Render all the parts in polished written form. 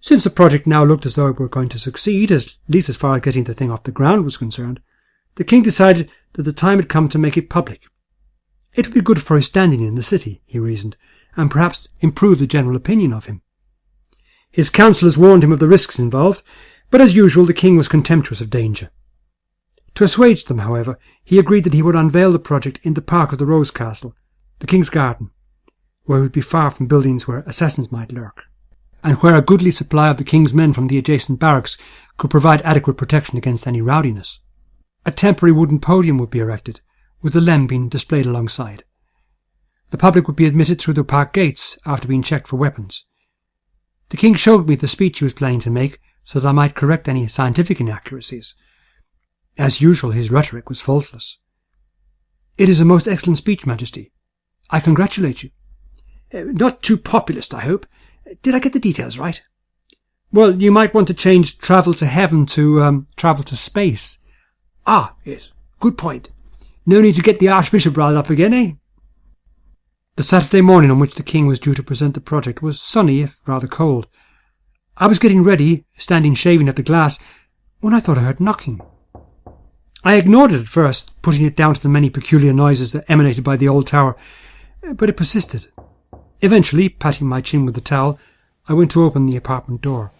Since the project now looked as though it were going to succeed, at least as far as getting the thing off the ground was concerned, the king decided that the time had come to make it public. It would be good for his standing in the city, he reasoned, and perhaps improve the general opinion of him. His counsellors warned him of the risks involved, but as usual the king was contemptuous of danger. To assuage them, however, he agreed that he would unveil the project in the park of the Rose Castle, the king's garden, where it would be far from buildings where assassins might lurk, and where a goodly supply of the king's men from the adjacent barracks could provide adequate protection against any rowdiness. A temporary wooden podium would be erected, with the lem being displayed alongside. The public would be admitted through the park gates after being checked for weapons. The king showed me the speech he was planning to make so that I might correct any scientific inaccuracies. As usual, his rhetoric was faultless. "It is a most excellent speech, Majesty. I congratulate you." "Not too populist, I hope. Did I get the details right?" "Well, you might want to change travel to heaven to travel to space." "Ah, yes, good point. No need to get the Archbishop riled up again, eh?" The Saturday morning on which the king was due to present the project was sunny, if rather cold. I was getting ready, standing shaving at the glass, when I thought I heard knocking. I ignored it at first, putting it down to the many peculiar noises that emanated by the old tower, but it persisted. Eventually, patting my chin with the towel, I went to open the apartment door.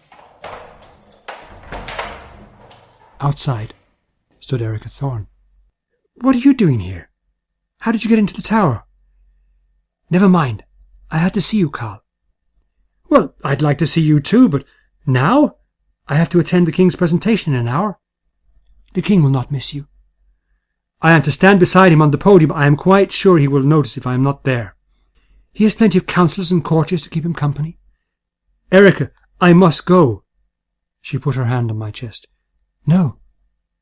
Outside stood Erica Thorne. "What are you doing here? How did you get into the tower?" "Never mind. I had to see you, Carl." "Well, I'd like to see you too, but now? I have to attend the king's presentation in an hour." "The king will not miss you." "I am to stand beside him on the podium. I am quite sure he will notice if I am not there." "He has plenty of counsellors and courtiers to keep him company." "Erica, I must go." She put her hand on my chest. "No,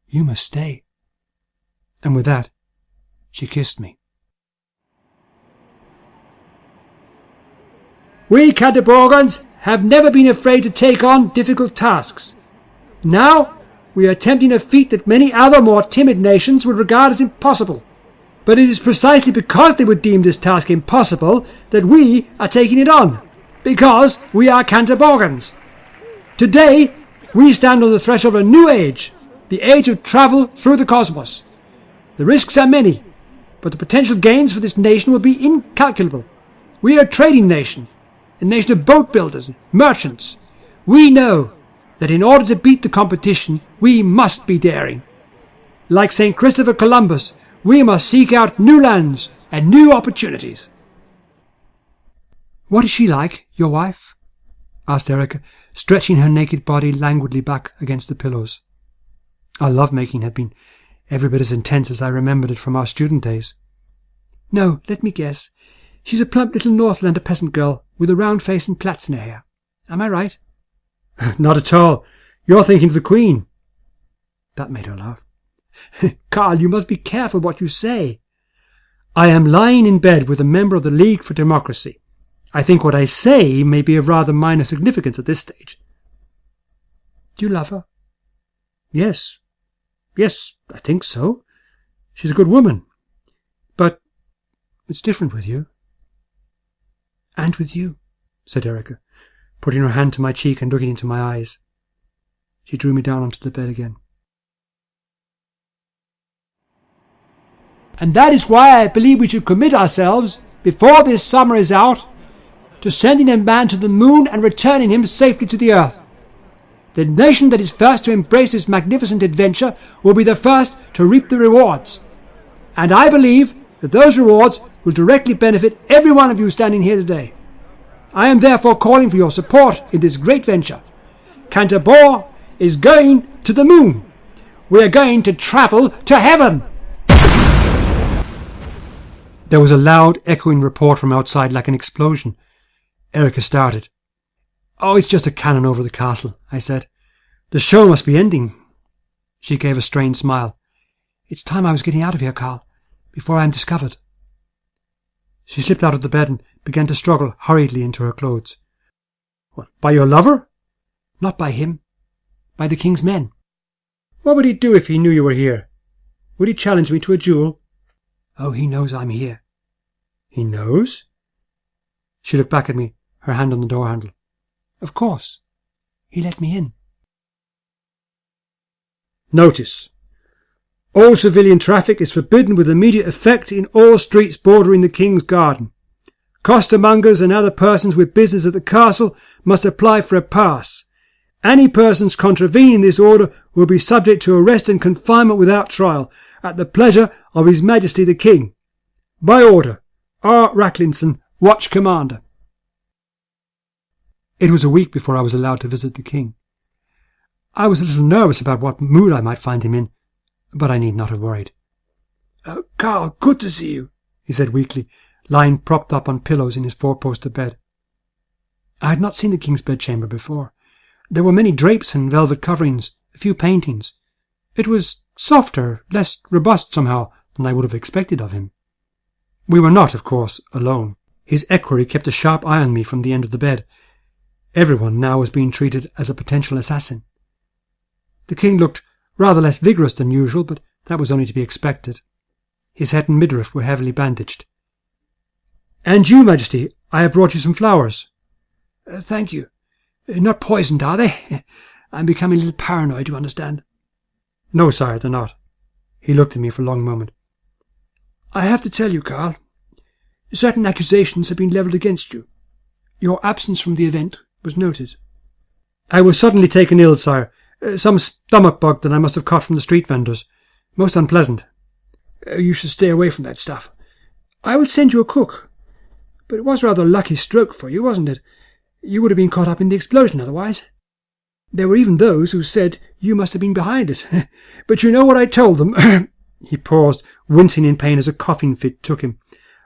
you must stay." And with that, she kissed me. "We Canterborgans have never been afraid to take on difficult tasks. Now we are attempting a feat that many other more timid nations would regard as impossible. But it is precisely because they would deem this task impossible that we are taking it on, because we are Canterborgans. Today we stand on the threshold of a new age, the age of travel through the cosmos. The risks are many, but the potential gains for this nation will be incalculable. We are a trading nation, a nation of boat builders and merchants. We know that in order to beat the competition, we must be daring. Like St. Christopher Columbus, we must seek out new lands and new opportunities." "What is she like, your wife?" asked Erica, stretching her naked body languidly back against the pillows. Our love-making had been every bit as intense as I remembered it from our student days. "No, let me guess. She's a plump little Northlander peasant girl with a round face and plaits in her hair. Am I right?" "Not at all. You're thinking of the Queen." That made her laugh. "Carl, you must be careful what you say." "I am lying in bed with a member of the League for Democracy. I think what I say may be of rather minor significance at this stage." "Do you love her?" Yes, I think so. She's a good woman. But it's different with you." "And with you," said Erica, putting her hand to my cheek and looking into my eyes. She drew me down onto the bed again. "And that is why I believe we should commit ourselves, before this summer is out, to sending a man to the moon and returning him safely to the earth. The nation that is first to embrace this magnificent adventure will be the first to reap the rewards. And I believe that those rewards will directly benefit every one of you standing here today. I am therefore calling for your support in this great venture. Canterbury is going to the moon. We are going to travel to heaven." There was a loud, echoing report from outside like an explosion. Erica started. "Oh, it's just a cannon over the castle," I said. "The show must be ending." She gave a strained smile. "It's time I was getting out of here, Carl, before I am discovered." She slipped out of the bed and began to struggle hurriedly into her clothes. "What, by your lover?" "Not by him. By the king's men." "What would he do if he knew you were here? Would he challenge me to a duel?" "Oh, he knows I'm here." "He knows?" She looked back at me, her hand on the door handle. "Of course. he let me in. Notice: all civilian traffic is forbidden with immediate effect in all streets bordering the King's Garden. Costermongers and other persons with business at the castle must apply for a pass. Any persons contravening this order will be subject to arrest and confinement without trial, at the pleasure of His Majesty the King. By order, R. Racklinson, Watch Commander. It was a week before I was allowed to visit the King. I was a little nervous about what mood I might find him in, but I need not have worried. Carl, good to see you, he said weakly, lying propped up on pillows in his four-poster bed. I had not seen the King's bedchamber before. There were many drapes and velvet coverings, a few paintings. It was softer, less robust somehow than I would have expected of him. We were not, of course, alone. His equerry kept a sharp eye on me from the end of the bed. Everyone now was being treated as a potential assassin. The King looked rather less vigorous than usual, but that was only to be expected. His head and midriff were heavily bandaged. "And you, Majesty, I have brought you some flowers." "Thank you. Not poisoned, are they? I'm becoming a little paranoid, you understand." "No, sire, they're not." He looked at me for a long moment. "I have to tell you, Carl, certain accusations have been levelled against you. Your absence from the event was noted." "I was suddenly taken ill, sire. Some stomach bug that I must have caught from the street vendors. Most unpleasant." "You should stay away from that stuff. I will send you a cook. But it was rather a lucky stroke for you, wasn't it? You would have been caught up in the explosion otherwise. There were even those who said you must have been behind it. But you know what I told them?" He paused, wincing in pain as a coughing fit took him.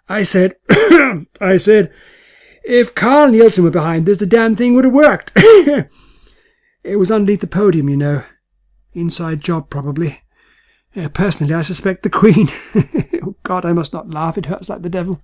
I said, if Carl Nielsen were behind this, the damn thing would have worked. It was underneath the podium, you know. Inside job, probably. Personally, I suspect the Queen. Oh, God, I must not laugh. It hurts like the devil.